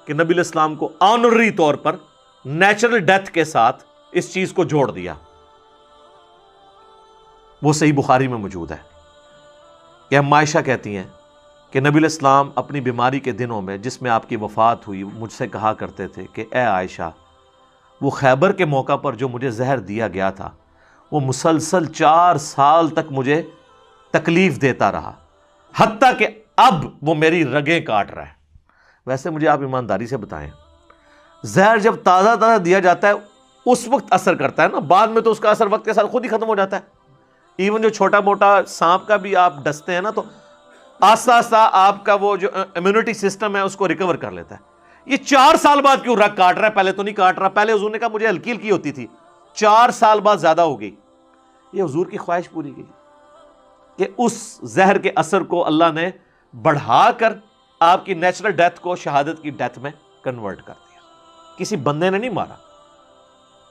کہ نبی علیہ السلام کو آنرری طور پر نیچرل ڈیتھ کے ساتھ اس چیز کو جوڑ دیا۔ وہ صحیح بخاری میں موجود ہے کہ ہم عائشہ کہتی ہیں کہ نبی علیہ السلام اپنی بیماری کے دنوں میں جس میں آپ کی وفات ہوئی مجھ سے کہا کرتے تھے کہ اے عائشہ، وہ خیبر کے موقع پر جو مجھے زہر دیا گیا تھا وہ مسلسل 4 سال تک مجھے تکلیف دیتا رہا، حتیٰ کہ اب وہ میری رگیں کاٹ رہا ہے۔ ویسے مجھے آپ ایمانداری سے بتائیں، زہر جب تازہ تازہ دیا جاتا ہے اس وقت اثر کرتا ہے نا، بعد میں تو اس کا اثر وقت کے ساتھ خود ہی ختم ہو جاتا ہے۔ ایون جو چھوٹا موٹا سانپ کا بھی آپ ڈستے ہیں نا تو آہستہ آہستہ آپ کا وہ جو امیونٹی سسٹم ہے اس کو ریکور کر لیتا ہے۔ یہ 4 سال بعد کیوں رگ کاٹ رہا ہے؟ پہلے تو نہیں کاٹ رہا، پہلے حضور نے کہا مجھے ہلکی ہلکی ہوتی تھی، 4 سال بعد زیادہ ہو گئی۔ یہ حضور کی خواہش پوری کی کہ اس زہر کے اثر کو اللہ نے بڑھا کر آپ کی نیچرل ڈیتھ کو شہادت کی ڈیتھ میں کنورٹ کر دیا، کسی بندے نے نہیں مارا۔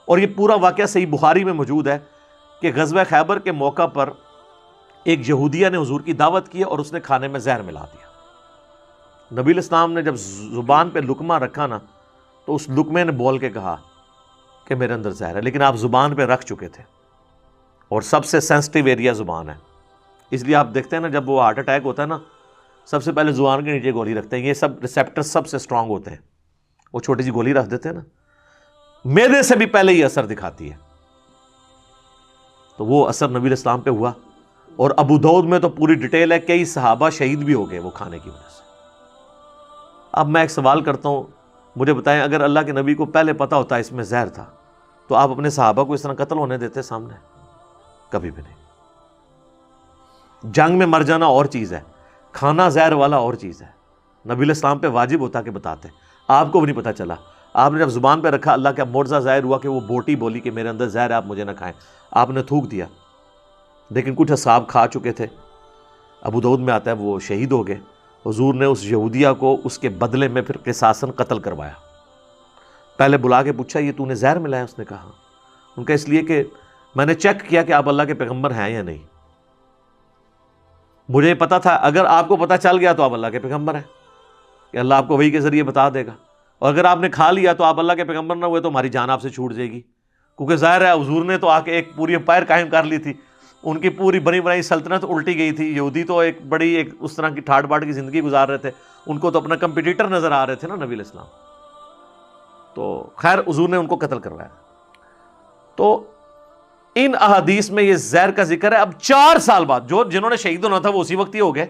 اور یہ پورا واقعہ صحیح بخاری میں موجود ہے کہ غزوہ خیبر کے موقع پر ایک یہودیہ نے حضور کی دعوت کی اور اس نے کھانے میں زہر ملا دیا۔ نبی علیہ السلام نے جب زبان پہ لقمہ رکھا نا تو اس لقمے نے بول کے کہا کہ میرے اندر زہر ہے، لیکن آپ زبان پہ رکھ چکے تھے اور سب سے سینسٹیو ایریا زبان ہے، اس لیے آپ دیکھتے ہیں نا جب وہ ہارٹ اٹیک ہوتا ہے نا سب سے پہلے زبان کے نیچے گولی رکھتے ہیں، یہ سب ریسیپٹر سب سے سٹرونگ ہوتے ہیں، وہ چھوٹی سی گولی رکھ دیتے ہیں نا، معدے سے بھی پہلے یہ اثر دکھاتی ہے۔ تو وہ اثر نبی علیہ السلام پہ ہوا، اور ابو داؤد میں تو پوری ڈیٹیل ہے، کئی صحابہ شہید بھی ہو گئے وہ کھانے کی وجہ سے۔ اب میں ایک سوال کرتا ہوں، مجھے بتائیں اگر اللہ کے نبی کو پہلے پتا ہوتا اس میں زہر تھا تو آپ اپنے صحابہ کو اس طرح قتل ہونے دیتے سامنے؟ کبھی بھی نہیں۔ جنگ میں مر جانا اور چیز ہے، کھانا زہر والا اور چیز ہے۔ نبی علیہ السلام پہ واجب ہوتا کہ بتاتے، آپ کو بھی نہیں پتا چلا، آپ نے جب زبان پہ رکھا اللہ کا معجزہ ظاہر ہوا کہ وہ بوٹی بولی کہ میرے اندر زہر ہے آپ مجھے نہ کھائیں، آپ نے تھوک دیا، لیکن کچھ اصحاب کھا چکے تھے، ابو داؤد میں آتا ہے وہ شہید ہو گئے۔ حضور نے اس یہودیہ کو اس کے بدلے میں پھر قصاصاً قتل کروایا۔ پہلے بلا کے پوچھا یہ تو نے زہر ملایا؟ اس نے کہا، ان کا اس لیے کہ میں نے چیک کیا کہ آپ اللہ کے پیغمبر ہیں یا نہیں، مجھے پتا تھا اگر آپ کو پتا چل گیا تو آپ اللہ کے پیغمبر ہیں کہ اللہ آپ کو وحی کے ذریعے بتا دے گا، اور اگر آپ نے کھا لیا تو آپ اللہ کے پیغمبر نہ ہوئے تو ہماری جان آپ سے چھوٹ جائے گی، کیونکہ ظاہر ہے حضور نے تو آ کے ایک پوری امپائر قائم کر لی تھی، ان کی پوری بنی بنائی سلطنت الٹی گئی تھی۔ یہودی تو ایک بڑی ایک اس طرح کی ٹھاٹ باٹ کی زندگی گزار رہے تھے، ان کو تو اپنا کمپٹیٹر نظر آ رہے تھے نا نبی علیہ السلام، تو خیر حضور نے ان کو قتل کروایا۔ تو ان احادیث میں یہ زہر کا ذکر ہے۔ اب 4 سال بعد جنہوں نے شہید ہونا تھا وہ اسی وقت ہی ہو گئے،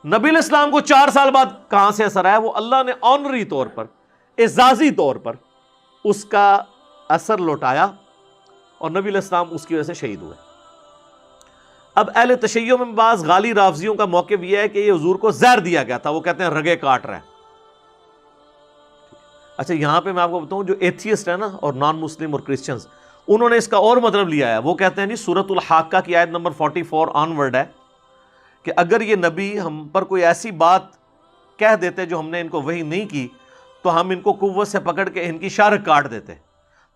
نبی علیہ السلام کو 4 سال بعد کہاں سے اثر آیا؟ وہ اللہ نے آنری طور پر، اعزازی طور پر اس کا اثر لوٹایا اور نبی علیہ السلام اس کی وجہ سے شہید ہوئے۔ اب اہل تشیع میں بعض غالی رافضیوں کا موقف یہ ہے کہ یہ حضور کو زہر دیا گیا تھا، وہ کہتے ہیں رگے کاٹ رہا ہے۔ اچھا یہاں پہ میں آپ کو بتاؤں جو ایتھیسٹ ہے نا اور نان مسلم اور کرسچنز، انہوں نے اس کا اور مطلب لیا ہے، وہ کہتے ہیں جی سورۃ الحاقہ کی آیت نمبر 44 آن ورڈ ہے کہ اگر یہ نبی ہم پر کوئی ایسی بات کہہ دیتے جو ہم نے ان کو وحی نہیں کی تو ہم ان کو قوت سے پکڑ کے ان کی شارک کاٹ دیتے۔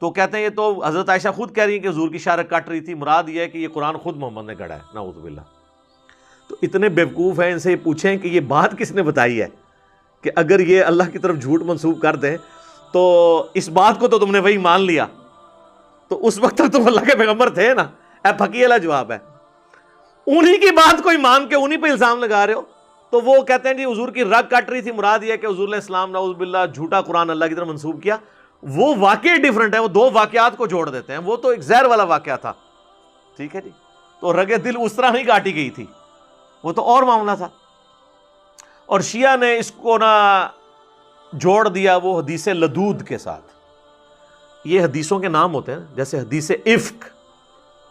تو کہتے ہیں یہ تو حضرت عائشہ خود کہہ رہی ہیں کہ حضور کی شارک کاٹ رہی تھی، مراد یہ ہے کہ یہ قرآن خود محمد نے گڑھا ہے، نعوذ باللہ۔ تو اتنے بیوقوف ہیں، ان سے یہ پوچھیں کہ یہ بات کس نے بتائی ہے کہ اگر یہ اللہ کی طرف جھوٹ منسوب کر دیں تو اس بات کو تو تم نے وہی مان لیا، تو اس وقت تک تم اللہ کے پیغمبر تھے نا؟ اے پھکی والا جواب ہے، انہی کی بات کوئی مان کے انہی پہ الزام لگا رہے ہو۔ تو وہ کہتے ہیں جی حضور کی رگ کٹ رہی تھی، مراد یہ ہے کہ حضور علیہ السلام نعوذ باللہ جھوٹا قرآن اللہ کی طرف منسوب کیا۔ وہ واقعی ڈیفرنٹ ہے، وہ 2 واقعات کو جوڑ دیتے ہیں، وہ تو ایک زہر والا واقعہ تھا، ٹھیک ہے جی، تو رگ دل اس طرح نہیں کاٹی گئی تھی، وہ تو اور معاملہ تھا۔ اور شیعہ نے اس کو نا جوڑ دیا وہ حدیث لدود کے ساتھ۔ یہ حدیثوں کے نام ہوتے ہیں، جیسے حدیث افک،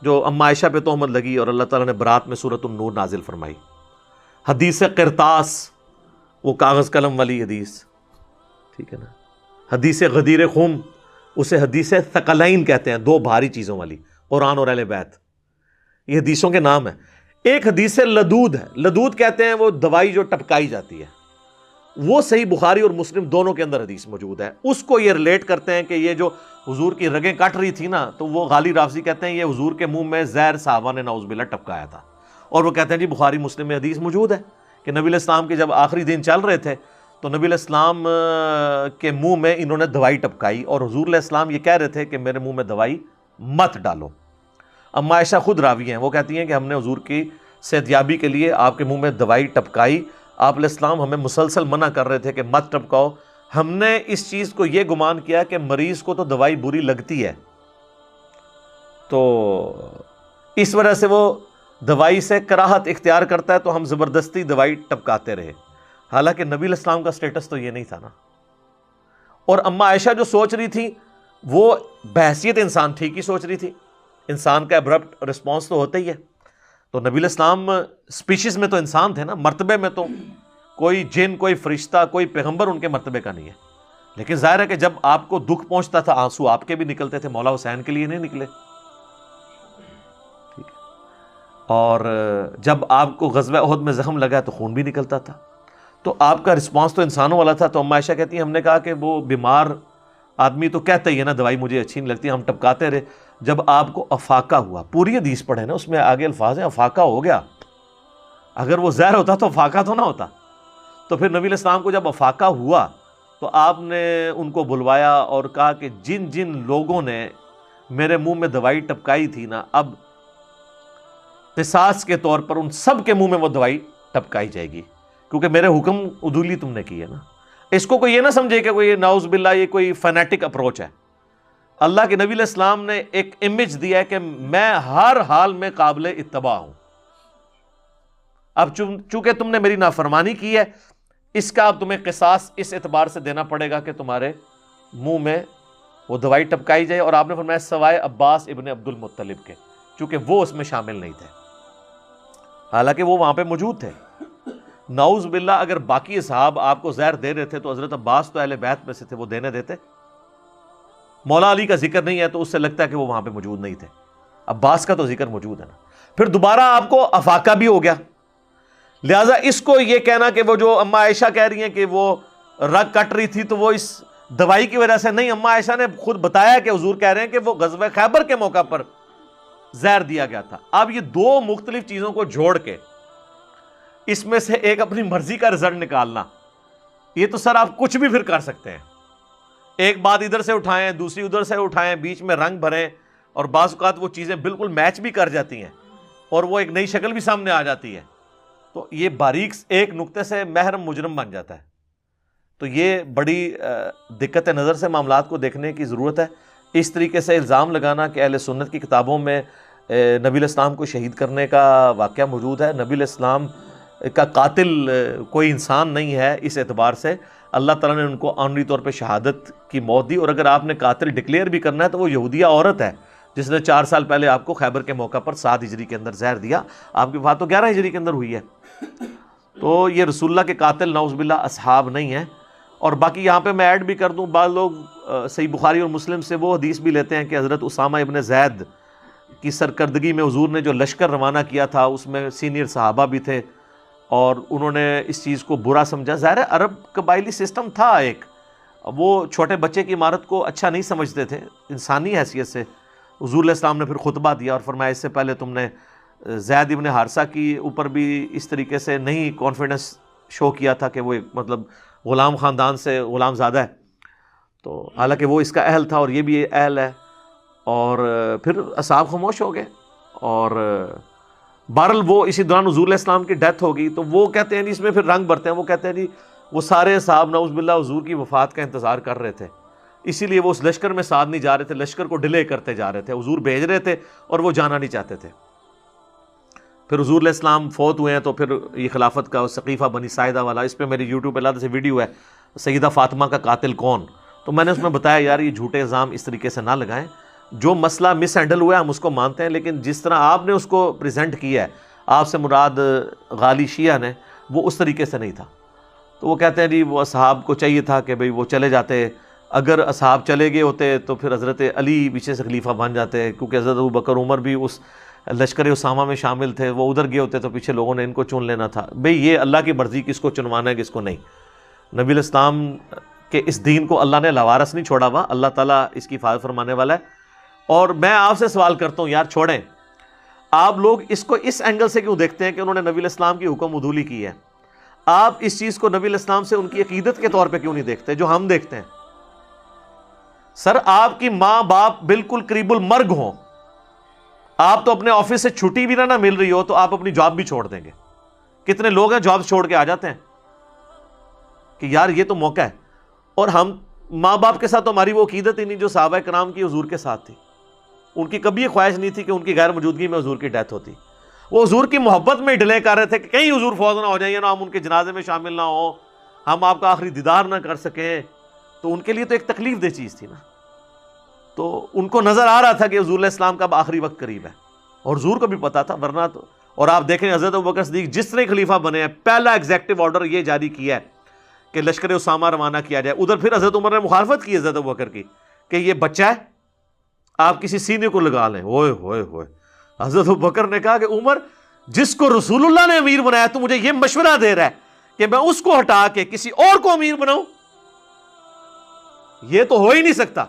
جو اما عائشہ پہ تہمت لگی اور اللہ تعالیٰ نے برات میں سورۃ النور نازل فرمائی. حدیث قرطاس، وہ کاغذ قلم والی حدیث، ٹھیک ہے نا. حدیث غدیر خم، اسے حدیث ثقلین کہتے ہیں، دو بھاری چیزوں والی، قرآن اور اہل بیت، یہ حدیثوں کے نام ہیں. ایک حدیث لدود ہے، لدود کہتے ہیں وہ دوائی جو ٹپکائی جاتی ہے، وہ صحیح بخاری اور مسلم دونوں کے اندر حدیث موجود ہے. اس کو یہ ریلیٹ کرتے ہیں کہ یہ جو حضور کی رگیں کٹ رہی تھی نا، تو وہ غالی رافضی کہتے ہیں یہ حضور کے منہ میں زہر صحابہ نے نعوذ باللہ ٹپکایا تھا. اور وہ کہتے ہیں جی بخاری مسلم میں حدیث موجود ہے کہ نبی علیہ السلام کے جب آخری دن چل رہے تھے تو نبی علیہ السلام کے منہ میں انہوں نے دوائی ٹپکائی، اور حضور علیہ السلام یہ کہہ رہے تھے کہ میرے منہ میں دوائی مت ڈالو. اما عائشہ خود راوی ہیں، وہ کہتی ہیں کہ ہم نے حضور کی صحتیابی کے لیے آپ کے منہ میں دوائی ٹپکائی. آپ علیہ السلام ہمیں مسلسل منع کر رہے تھے کہ مت ٹپکاؤ. ہم نے اس چیز کو یہ گمان کیا کہ مریض کو تو دوائی بری لگتی ہے، تو اس وجہ سے وہ دوائی سے کراہت اختیار کرتا ہے، تو ہم زبردستی دوائی ٹپکاتے رہے. حالانکہ نبی علیہ السلام کا سٹیٹس تو یہ نہیں تھا نا. اور اما عائشہ جو سوچ رہی تھی وہ بحیثیت انسان ٹھیک ہی سوچ رہی تھی، انسان کا ابرپٹ رسپانس تو ہوتا ہی ہے. تو نبی علیہ السلام سپیشیز میں تو انسان تھے نا، مرتبے میں تو کوئی جن، کوئی فرشتہ، کوئی پیغمبر ان کے مرتبے کا نہیں ہے. لیکن ظاہر ہے کہ جب آپ کو دکھ پہنچتا تھا آنسو آپ کے بھی نکلتے تھے، مولا حسین کے لیے نہیں نکلے. ٹھیک ہے. اور جب آپ کو غزوہ احد میں زخم لگا تو خون بھی نکلتا تھا. تو آپ کا رسپانس تو انسانوں والا تھا. تو اما عائشہ کہتی ہیں ہم نے کہا کہ وہ بیمار آدمی تو کہتا ہی ہے نا دوائی مجھے اچھی نہیں لگتی، ہم ٹپکاتے رہے. جب آپ کو افاقہ ہوا، پوری حدیث پڑھے نا، اس میں آگے الفاظ ہیں افاقہ ہو گیا. اگر وہ زہر ہوتا تو افاقہ تو نہ ہوتا. تو پھر نبی علیہ السلام کو جب افاقہ ہوا تو آپ نے ان کو بلوایا اور کہا کہ جن جن لوگوں نے میرے منہ میں دوائی ٹپکائی تھی نا، اب قصاص کے طور پر ان سب کے منہ میں وہ دوائی ٹپکائی جائے گی، کیونکہ میرے حکم عدولی تم نے کی ہے نا. اس کو کوئی یہ نہ سمجھے کہ کوئی نعوذ باللہ یہ کوئی فینیٹک اپروچ ہے. اللہ کے نبی علیہ السلام نے ایک امیج دیا ہے کہ میں ہر حال میں قابل اتباع ہوں. اب چونکہ تم نے میری نافرمانی کی ہے، اس کا اب تمہیں قصاص اس اعتبار سے دینا پڑے گا کہ تمہارے منہ میں وہ دوائی ٹپکائی جائے. اور آپ نے فرمایا سوائے عباس ابن عبد المطلب کے، چونکہ وہ اس میں شامل نہیں تھے، حالانکہ وہ وہاں پہ موجود تھے. نعوذ باللہ اگر باقی اصحاب آپ کو زہر دے رہے تھے تو حضرت عباس تو اہل بیت میں سے تھے، وہ دینے دیتے. مولا علی کا ذکر نہیں ہے تو اس سے لگتا ہے کہ وہ وہاں پہ موجود نہیں تھے. عباس کا تو ذکر موجود ہے نا. پھر دوبارہ آپ کو افاقہ بھی ہو گیا. لہٰذا اس کو یہ کہنا کہ وہ جو اما عائشہ کہہ رہی ہیں کہ وہ رگ کٹ رہی تھی تو وہ اس دوائی کی وجہ سے نہیں، اما عائشہ نے خود بتایا کہ حضور کہہ رہے ہیں کہ وہ غزوہ خیبر کے موقع پر زہر دیا گیا تھا. اب یہ دو مختلف چیزوں کو جوڑ کے اس میں سے ایک اپنی مرضی کا رزلٹ نکالنا، یہ تو سر آپ کچھ بھی پھر کر سکتے ہیں. ایک بات ادھر سے اٹھائیں، دوسری ادھر سے اٹھائیں، بیچ میں رنگ بھریں، اور بعض اوقات وہ چیزیں بالکل میچ بھی کر جاتی ہیں اور وہ ایک نئی شکل بھی سامنے آ جاتی ہے. تو یہ باریک ایک نقطے سے محرم مجرم بن جاتا ہے. تو یہ بڑی دقت نظر سے معاملات کو دیکھنے کی ضرورت ہے. اس طریقے سے الزام لگانا کہ اہل سنت کی کتابوں میں نبی علیہ السلام کو شہید کرنے کا واقعہ موجود ہے، نبی علیہ السلام کا قاتل کوئی انسان نہیں ہے، اس اعتبار سے اللہ تعالیٰ نے ان کو آنری طور پہ شہادت کی موت دی. اور اگر آپ نے قاتل ڈکلیئر بھی کرنا ہے تو وہ یہودیہ عورت ہے جس نے 4 سال پہلے آپ کو خیبر کے موقع پر 7 ہجری کے اندر زہر دیا. آپ کی وفات تو 11 ہجری کے اندر ہوئی ہے. تو یہ رسول اللہ کے قاتل نعوذ باللہ اصحاب نہیں ہیں. اور باقی یہاں پہ میں ایڈ بھی کر دوں، بعض لوگ صحیح بخاری اور مسلم سے وہ حدیث بھی لیتے ہیں کہ حضرت اسامہ ابن زید کی سرکردگی میں حضور نے جو لشکر روانہ کیا تھا اس میں سینئر صحابہ بھی تھے اور انہوں نے اس چیز کو برا سمجھا. ظاہر ہے عرب قبائلی سسٹم تھا ایک، وہ چھوٹے بچے کی عمارت کو اچھا نہیں سمجھتے تھے انسانی حیثیت سے. حضور علیہ السلام نے پھر خطبہ دیا اور فرمایا اس سے پہلے تم نے زید ابن حارثہ کی اوپر بھی اس طریقے سے نہیں کانفیڈنس شو کیا تھا کہ وہ ایک مطلب غلام خاندان سے غلام زادہ ہے، تو حالانکہ وہ اس کا اہل تھا اور یہ بھی اہل ہے. اور پھر اصحاب خاموش ہو گئے. اور بہرحال وہ اسی دوران حضور علیہ السلام کی ڈیتھ ہو گئی تو وہ کہتے ہیں جی اس میں پھر رنگ بھرتے ہیں. وہ کہتے ہیں جی وہ سارے صحاب نعوذ باللہ حضور کی وفات کا انتظار کر رہے تھے، اسی لیے وہ اس لشکر میں ساتھ نہیں جا رہے تھے، لشکر کو ڈیلے کرتے جا رہے تھے. حضور بھیج رہے تھے اور وہ جانا نہیں چاہتے تھے. پھر حضور علیہ السلام فوت ہوئے ہیں تو پھر یہ خلافت کا سقیفہ بنی ساعدہ والا، اس پہ میری یوٹیوب پہ علیحدہ سے ویڈیو ہے سیدہ فاطمہ کا قاتل کون. تو میں نے اس میں بتایا یار یہ جھوٹے الزام اس طریقے سے نہ لگائیں. جو مسئلہ مس ہینڈل ہوا ہے ہم اس کو مانتے ہیں، لیکن جس طرح آپ نے اس کو پریزنٹ کیا ہے، آپ سے مراد غالی شیعہ نے، وہ اس طریقے سے نہیں تھا۔ تو وہ کہتے ہیں جی وہ اصحاب کو چاہیے تھا کہ بھئی وہ چلے جاتے، اگر اصحاب چلے گئے ہوتے تو پھر حضرت علی پیچھے سے خلیفہ بن جاتے، کیونکہ حضرت ابوبکر عمر بھی اس لشکر اسامہ میں شامل تھے، وہ ادھر گئے ہوتے تو پیچھے لوگوں نے ان کو چن لینا تھا۔ بھئی یہ اللہ کی مرضی، کس کو چنوانا ہے کس کو نہیں۔ نبی الاسلام کے اس دین کو اللہ نے لاوارث نہیں چھوڑا ہوا، اللہ تعالیٰ اس کی حفاظت فرمانے والا ہے۔ اور میں آپ سے سوال کرتا ہوں، یار چھوڑیں، آپ لوگ اس کو اس اینگل سے کیوں دیکھتے ہیں کہ انہوں نے نبی الاسلام کی حکم عدولی کی ہے؟ آپ اس چیز کو نبی الاسلام سے ان کی عقیدت کے طور پہ کیوں نہیں دیکھتے جو ہم دیکھتے ہیں؟ سر آپ کی ماں باپ بالکل قریب المرگ ہوں، آپ تو اپنے آفس سے چھٹی بھی نہ مل رہی ہو تو آپ اپنی جاب بھی چھوڑ دیں گے۔ کتنے لوگ ہیں جاب چھوڑ کے آ جاتے ہیں کہ یار یہ تو موقع ہے، اور ہم ماں باپ کے ساتھ تو ہماری وہ عقیدت ہی نہیں جو صحابہ کرام کی حضور کے ساتھ تھی۔ ان کی کبھی یہ خواہش نہیں تھی کہ ان کی غیر موجودگی میں حضور کی ڈیتھ ہوتی، وہ حضور کی محبت میں ڈیلے کر رہے تھے کہ کہیں حضور فوت نہ ہو جائیں، نہ ہم ان کے جنازے میں شامل نہ ہوں، ہم آپ کا آخری دیدار نہ کر سکیں۔ تو ان کے لیے تو ایک تکلیف دہ چیز تھی نا۔ تو ان کو نظر آ رہا تھا کہ حضور علیہ السلام کا آخری وقت قریب ہے، اور حضور کو بھی پتا تھا، ورنہ تو۔ اور آپ دیکھیں حضرت ابوبکر صدیق جس طرح خلیفہ بنے ہیں، پہلا ایگزیکٹو آرڈر یہ جاری کیا ہے کہ لشکر اسامہ روانہ کیا جائے۔ ادھر پھر حضرت عمر نے مخالفت کی حضرت ابوبکر کی کہ یہ بچہ ہے، آپ کسی سینے کو لگا لیں۔ ہوئے ہوئے ہوئے، حضرت ابوبکر نے کہا کہ عمر، جس کو رسول اللہ نے امیر بنایا تو مجھے یہ مشورہ دے رہا ہے کہ میں اس کو ہٹا کے کسی اور کو امیر بناؤں؟ یہ تو ہو ہی نہیں سکتا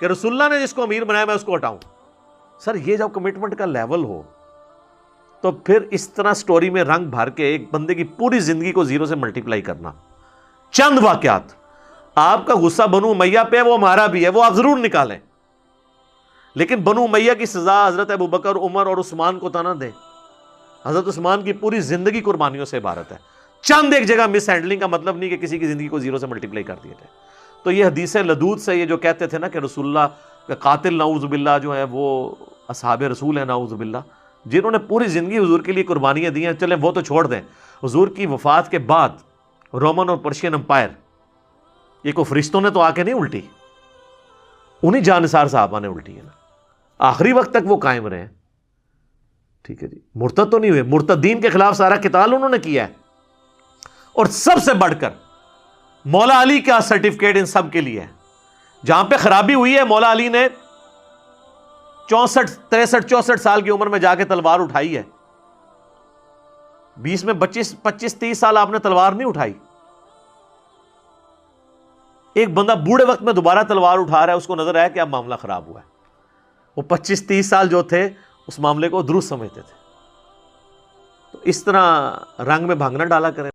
کہ رسول اللہ نے جس کو امیر بنایا میں اس کو ہٹاؤں۔ سر یہ جب کمٹمنٹ کا لیول ہو تو پھر اس طرح سٹوری میں رنگ بھر کے ایک بندے کی پوری زندگی کو زیرو سے ملٹیپلائی کرنا۔ چند واقعات، آپ کا غصہ بنو امیہ پہ وہ ہمارا بھی ہے، وہ آپ ضرور نکالیں، لیکن بنو امیہ کی سزا حضرت ابوبکر، عمر اور عثمان کو تو نہ دیں۔ حضرت عثمان کی پوری زندگی قربانیوں سے عبارت ہے۔ چند ایک جگہ مس ہینڈلنگ کا مطلب نہیں کہ کسی کی زندگی کو زیرو سے ملٹیپلائی کر دیا جائے۔ تو یہ حدیث لدود سے یہ جو کہتے تھے نا کہ رسول اللہ کا قاتل نعوذ باللہ جو ہے وہ اصحاب رسول ہیں نعوذ باللہ، جنہوں نے پوری زندگی حضور کے لیے قربانیاں دی ہیں، چلیں وہ تو چھوڑ دیں، حضور کی وفات کے بعد رومن اور پرشین امپائر یہ کوئی فرشتوں نے تو آ کے نہیں الٹی، انہیں جانثار صحابہ نے الٹی ہے نا، آخری وقت تک وہ قائم رہے ہیں۔ ٹھیک ہے جی، مرتد تو نہیں ہوئے، مرتدین کے خلاف سارا قتال انہوں نے کیا ہے۔ اور سب سے بڑھ کر مولا علی کا سرٹیفکیٹ ان سب کے لیے ہے۔ جہاں پہ خرابی ہوئی ہے، مولا علی نے 64 سال کی عمر میں جا کے تلوار اٹھائی ہے، 20 میں 25 30 سال آپ نے تلوار نہیں اٹھائی۔ ایک بندہ بوڑھے وقت میں دوبارہ تلوار اٹھا رہا ہے، اس کو نظر آیا کہ اب معاملہ خراب ہوا ہے۔ وہ 25 30 سال جو تھے اس معاملے کو درست سمجھتے تھے۔ تو اس طرح رنگ میں بھانگنا ڈالا کریں۔